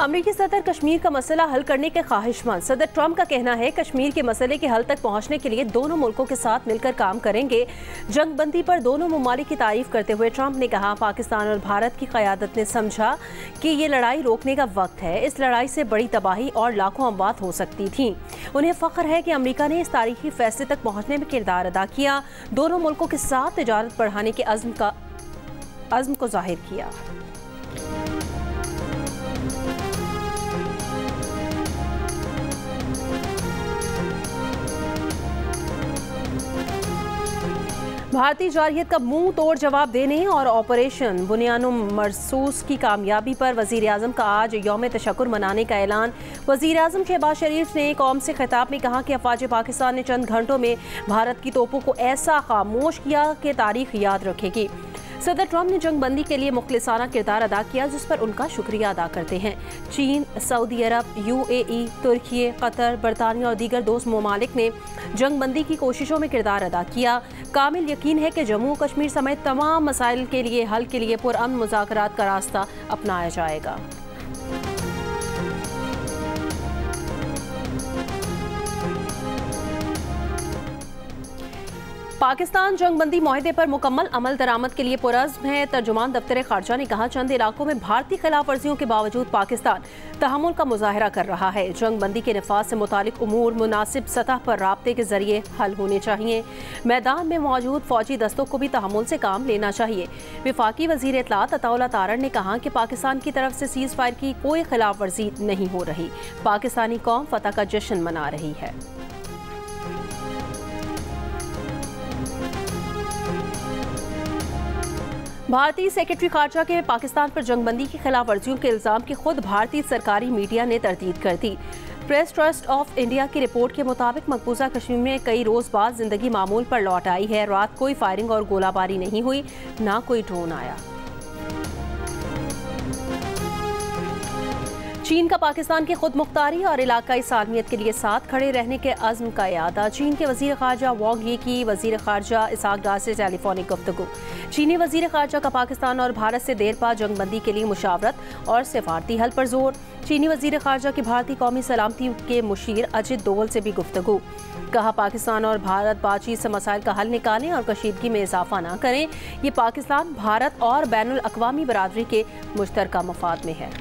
अमेरिकी सदर कश्मीर का मसला हल करने के ख्वाहिशमंद। सदर ट्रंप का कहना है कश्मीर के मसले के हल तक पहुंचने के लिए दोनों मुल्कों के साथ मिलकर काम करेंगे। जंगबंदी पर दोनों ममालिक की तारीफ करते हुए ट्रंप ने कहा, पाकिस्तान और भारत की क़यादत ने समझा कि ये लड़ाई रोकने का वक्त है। इस लड़ाई से बड़ी तबाही और लाखों अमवात हो सकती थी। उन्हें फ़ख्र है कि अमेरिका ने इस तारीखी फैसले तक पहुँचने में किरदार अदा किया, दोनों मुल्कों के साथ तिजारत बढ़ाने के अज़्म को जाहिर किया। भारतीय जारहियत का मुंह तोड़ जवाब देने और ऑपरेशन बुनियानुम मरसूस की कामयाबी पर वज़ीर आज़म का आज यौम तशक्कुर मनाने का ऐलान। वज़ीर आज़म शहबाज शरीफ ने कौम से खिताब में कहा कि अफ़वाज पाकिस्तान ने चंद घंटों में भारत की तोपों को ऐसा खामोश किया कि तारीख याद रखेगी। सदर ट्रंप ने जंगबंदी के लिए मुखलिसाना किरदार अदा किया, जिस पर उनका शुक्रिया अदा करते हैं। चीन, सऊदी अरब, UAE, तुर्की, कतर, बरतानिया और दीगर दोस्त ममालिक ने जंगबंदी की कोशिशों में किरदार अदा किया। कामिल यकीन है कि जम्मू कश्मीर समेत तमाम मसाइल के लिए हल के लिए पुरअमन मुज़ाकरात का रास्ता अपनाया जाएगा। पाकिस्तान जंगबंदी मुआहदे पर मुकम्मल अमल दरामद के लिए पुरअज़्म है। तर्जुमान दफ्तर खारजा ने कहा, चंद इलाकों में भारतीय खिलाफ वर्जियों के बावजूद पाकिस्तान तहम्मुल का मुजाहरा कर रहा है। जंगबंदी के नफाज से मुतालिक उमूर मुनासिब सतह पर राब्ते के जरिए हल होने चाहिए। मैदान में मौजूद फौजी दस्तों को भी तहम्मुल से काम लेना चाहिए। वफाकी वज़ीर इत्तलात अताउल्लाह तारड़ ने कहा कि पाकिस्तान की तरफ से सीज़ फायर की कोई खिलाफ वर्जी नहीं हो रही। पाकिस्तानी कौम फतह का जश्न मना रही है। भारतीय सेक्रेटरी खारजा के पाकिस्तान पर जंगबंदी की खिलाफ वर्जियों के इल्ज़ाम की खुद भारतीय सरकारी मीडिया ने तरदीद कर दी। प्रेस ट्रस्ट ऑफ इंडिया की रिपोर्ट के मुताबिक मकबूजा कश्मीर में कई रोज़ बाद जिंदगी मामूल पर लौट आई है। रात कोई फायरिंग और गोलाबारी नहीं हुई, ना कोई ड्रोन आया। चीन का पाकिस्तान की खुद मुख्तारी और इलाकाई सालमियत के लिए साथ खड़े रहने के अज़्म का यादा। चीन के वज़ीर ख़ारजा वांग यी की वज़ीर ख़ारजा इसहाक डार से टेलीफोनिक गुफ्तगू। चीनी वज़ीर ख़ारजा का पाकिस्तान और भारत से देर बाद जंगबंदी के लिए मुशावरत और सिफारती हल पर जोर। चीनी वज़ीर ख़ारजा की भारतीय कौमी सलामती के मुशीर अजित डोवल से भी गुफ्तगू। कहा, पाकिस्तान और भारत बातचीत से मसाइल का हल निकालें और कशीदगी में इजाफा ना करें। ये पाकिस्तान, भारत और बैनुल अक़वामी बरादरी के मुश्तरका मफाद में है।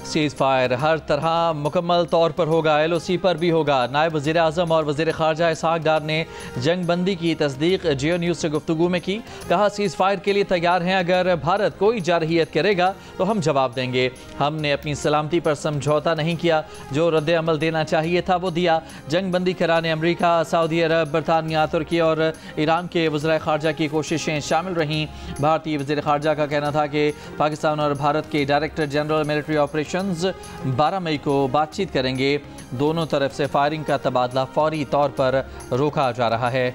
सीज़ फायर हर तरह मुकम्मल तौर पर होगा, LOC पर भी होगा। नायब वज़ीर आज़म और वज़ीर ख़ारजा इसहाक डार ने जंगबंदी की तस्दीक जियो न्यूज़ से गुफ्तगू में की। कहा, सीज़ फायर के लिए तैयार हैं, अगर भारत कोई जारहियत करेगा तो हम जवाब देंगे। हमने अपनी सलामती पर समझौता नहीं किया, जो रद्द अमल देना चाहिए था वो दिया। जंगबंदी कराने अमरीका, सऊदी अरब, बरतानिया, तुर्की और ईरान के वज़ीर ख़ारजा की कोशिशें शामिल रहीं। भारतीय वज़ीर ख़ारजा का कहना था कि पाकिस्तान और भारत के डायरेक्टर जनरल मिलिट्री ऑपरेशन 12 मई को बातचीत करेंगे। दोनों तरफ से फायरिंग का तबादला फौरी तौर पर रोका जा रहा है।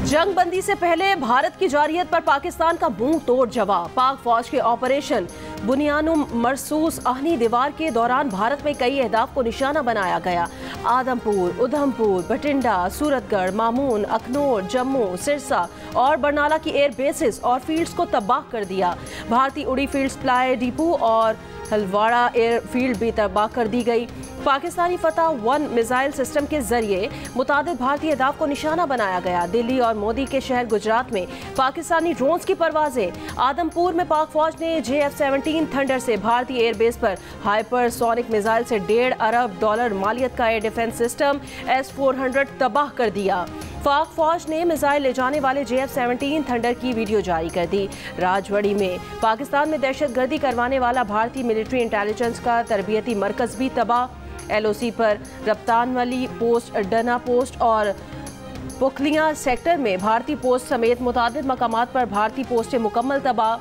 जंगबंदी से पहले भारत की जारहियत पर पाकिस्तान का मुंह तोड़ जवाब। पाक फौज के ऑपरेशन बुनियानुम मरसूस आहनी दीवार के दौरान भारत में कई अहदाफ को निशाना बनाया गया। आदमपुर, उधमपुर, बठिंडा, सूरतगढ़, मामून, अखनौर, जम्मू, सिरसा और बरनाला की एयर बेसिस और फील्ड्स को तबाह कर दिया। भारतीय उड़ी फील्ड सप्लाई डिपो और हलवाड़ा एयरफील्ड भी तबाह कर दी गई। पाकिस्तानी फतह 1 मिसाइल सिस्टम के जरिए मुतादिद भारतीय अहदाफ को निशाना बनाया गया। दिल्ली और मोदी के शहर गुजरात में पाकिस्तानी ड्रोन्स की परवाजें। आदमपुर में पाक फौज ने JF-17 थंडर से भारतीय एयरबेस पर हाइपरसोनिक मिसाइल से $1.5 अरब मालियत का एयर डिफेंस सिस्टम S-400 तबाह कर दिया। पाक फौज ने मिसाइल ले जाने वाले JF-17 थंडर की वीडियो जारी कर दी। राजवड़ी में पाकिस्तान में दहशतगर्दी करवाने वाला भारतीय मिलिट्री इंटेलिजेंस का तरबियती मरकज भी तबाह। LOC पर रफ्तानवली पोस्ट, डना पोस्ट और पुखलियां सेक्टर में भारतीय पोस्ट समेत मुतादिद मकामात पर भारतीय पोस्टें मुकम्मल तबाह।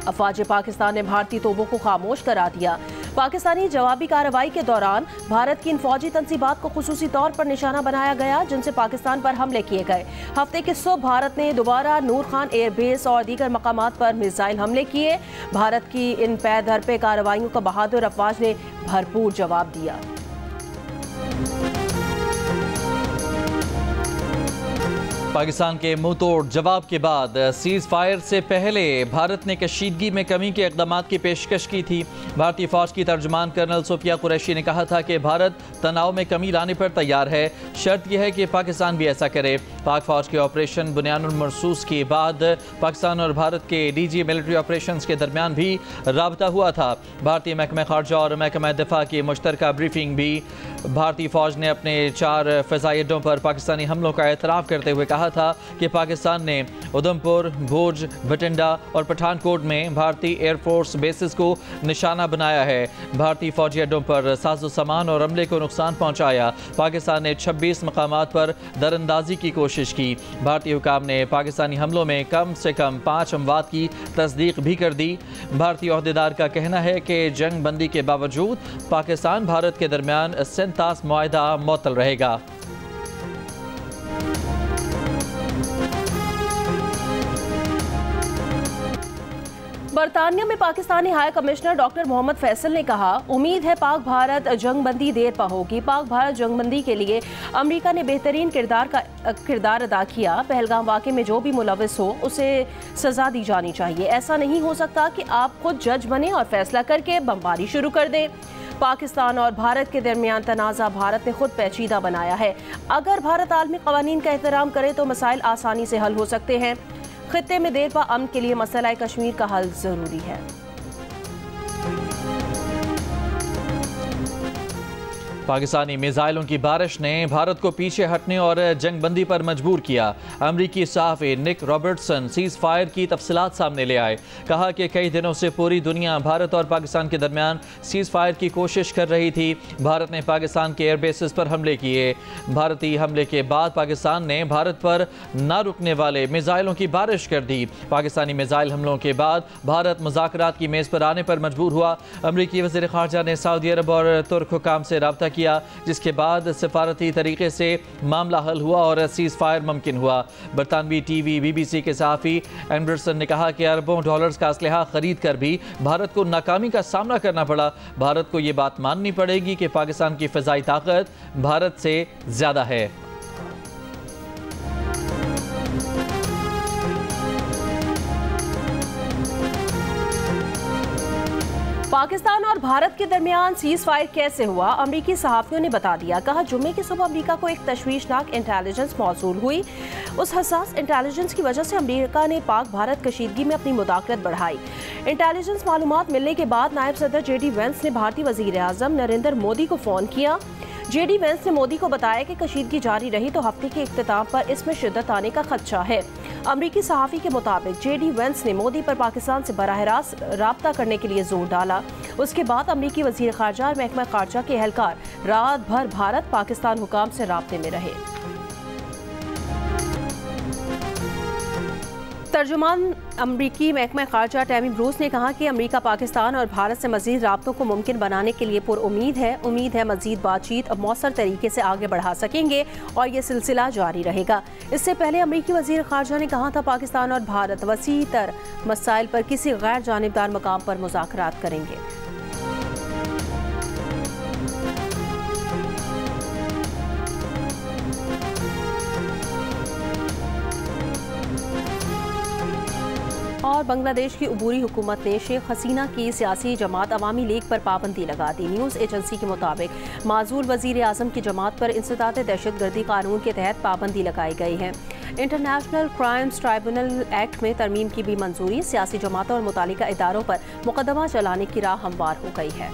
अफवाज पाकिस्तान ने भारतीय तोपों को खामोश करा दिया। पाकिस्तानी जवाबी कार्रवाई के दौरान भारत की इन फौजी तंसीबात को खुसूसी तौर पर निशाना बनाया गया, जिनसे पाकिस्तान पर हमले किए गए। हफ्ते की सुबह भारत ने दोबारा नूर खान एयरबेस और दीगर मकामात पर मिसाइल हमले किए। भारत की इन पै दर पे कार्रवाइयों का बहादुर अफवाज ने भरपूर जवाब दिया। पाकिस्तान के मुंह तोड़ जवाब के बाद सीज फायर से पहले भारत ने कशीदगी में कमी के इक़दाम की पेशकश की थी। भारतीय फौज की तर्जुमान कर्नल सोफिया कुरैशी ने कहा था कि भारत तनाव में कमी लाने पर तैयार है, शर्त यह है कि पाकिस्तान भी ऐसा करे। पाक फौज के ऑपरेशन बुनियानुल मरसूस के बाद पाकिस्तान और भारत के डीजी मिलिट्री ऑपरेशंस के दरमियान भी राबता हुआ था। भारतीय महकमा खारजा और महकमा दिफा की मुश्तरका ब्रीफिंग भी। भारतीय फौज ने अपने 4 फ़िज़ाई अड्डों पर पाकिस्तानी हमलों का एतराफ़ करते हुए कहा था कि पाकिस्तान ने उधमपुर, भूज, बठिंडा और पठानकोट में भारतीय एयरफोर्स बेसिस को निशाना बनाया है। भारतीय फौजी अड्डों पर साजो सामान और अमले को नुकसान पहुंचाया। पाकिस्तान ने 26 मकामात पर दरअंदाजी की कोशिश की। भारतीय हुकाम ने पाकिस्तानी हमलों में कम से कम 5 अमवात की तस्दीक भी कर दी। भारतीय ओहदेदार का कहना है कि जंग बंदी के बावजूद पाकिस्तान भारत के दरमियान सिंतास मुआहदा मुअत्तल रहेगा। बरतानिया में Pakistani high commissioner doctor Mohammad Faisal ने कहा, उम्मीद है पाक भारत जंगबंदी देर पा होगी। पाक भारत जंगबंदी के लिए अमेरिका ने बेहतरीन किरदार अदा किया। पहलगाम वाक़े में जो भी मुलविस हो उसे सज़ा दी जानी चाहिए। ऐसा नहीं हो सकता कि आप खुद जज बने और फैसला करके बमबारी शुरू कर दें। पाकिस्तान और भारत के दरमियान तनाज़ा भारत ने खुद पेचीदा बनाया है। अगर भारत आलमी क़वानीन का एहतराम करे तो मसाइल आसानी से हल हो सकते हैं। खित्ते में देर पा अमन के लिए मसला कश्मीर का हल जरूरी है। पाकिस्तानी मिसाइलों की बारिश ने भारत को पीछे हटने और जंगबंदी पर मजबूर किया। अमरीकी सहाफ़ी निक रॉबर्टसन सीज़ फायर की तफसीलात सामने ले आए। कहा कि कई दिनों से पूरी दुनिया भारत और पाकिस्तान के दरमियान सीज़ फायर की कोशिश कर रही थी। भारत ने पाकिस्तान के एयरबेसिस पर हमले किए। भारतीय हमले के बाद पाकिस्तान ने भारत पर ना रुकने वाले मिसाइलों की बारिश कर दी। पाकिस्तानी मिसाइल हमलों के बाद भारत मुज़ाकरात की मेज़ पर आने पर मजबूर हुआ। अमरीकी वज़ीर ख़ारजा ने सऊदी अरब और तुर्क हुकाम से रब्ता किया, जिसके बाद सफारती तरीके से मामला हल हुआ और सीज़ फायर मुमकिन हुआ। बरतानवी टीवी BBC के सहाफ़ी एंडरसन ने कहा कि अरबों डॉलर्स का असलहा खरीद कर भी भारत को नाकामी का सामना करना पड़ा। भारत को ये बात माननी पड़ेगी कि पाकिस्तान की फ़िज़ाई ताकत भारत से ज़्यादा है। पाकिस्तान और भारत के दरमियान सीज़ फायर कैसे हुआ, अमरीकी सहाफ़ियों ने बता दिया। कहा, जुम्मे की सुबह अमरीका को एक तशवीशनाक इंटेलिजेंस मौसूल हुई। उस हसास इंटेलिजेंस की वजह से अमरीका ने पाक भारत कशीदगी में अपनी मुदाखलत बढ़ाई। इंटेलिजेंस मालूमात मिलने के बाद नायब सदर JD वेंस ने भारतीय वज़ीर आज़म नरेंद्र मोदी को फ़ोन किया। JD वेंस ने मोदी को बताया कि कशीदगी जारी रही तो हफ्ते के इख्तिताम पर इसमें शिद्दत आने का खदशा है। अमरीकी सहाफ़ी के मुताबिक JD वेंस ने मोदी पर पाकिस्तान से बराह रास्त राब्ता करने के लिए जोर डाला। उसके बाद अमरीकी वज़ीर ख़ारजा और महकमा ख़ारजा के एहलकार रात भर भारत पाकिस्तान हुकाम से राब्ते में रहे। तर्जुमान अमरीकी महकमा ख़ारजा टैमी ब्रूस ने कहा कि अमरीका पाकिस्तान और भारत से मज़ीद राब्तों को मुमकिन बनाने के लिए पुरउम्मीद है। उम्मीद है मज़ीद बातचीत अब मौसर तरीके से आगे बढ़ा सकेंगे और ये सिलसिला जारी रहेगा। इससे पहले अमरीकी वज़ीर ख़ारजा ने कहा था पाकिस्तान और भारत वसी तर मसाइल पर किसी गैर जानिबदार मकाम पर मुज़ाकरात करेंगे। और बांग्लादेश की अबूरी हुकूमत ने शेख हसीना की सियासी जमात अवामी लीग पर पाबंदी लगा दी। न्यूज़ एजेंसी के मुताबिक माजूल वज़ीर आज़म की जमात पर इंसदाद दहशतगर्दी कानून के तहत पाबंदी लगाई गई है। इंटरनेशनल क्राइम्स ट्राइब्यूनल एक्ट में तरमीम की भी मंजूरी। सियासी जमातों और मुतालिका इदारों पर मुकदमा चलाने की राह हमवार हो गई है।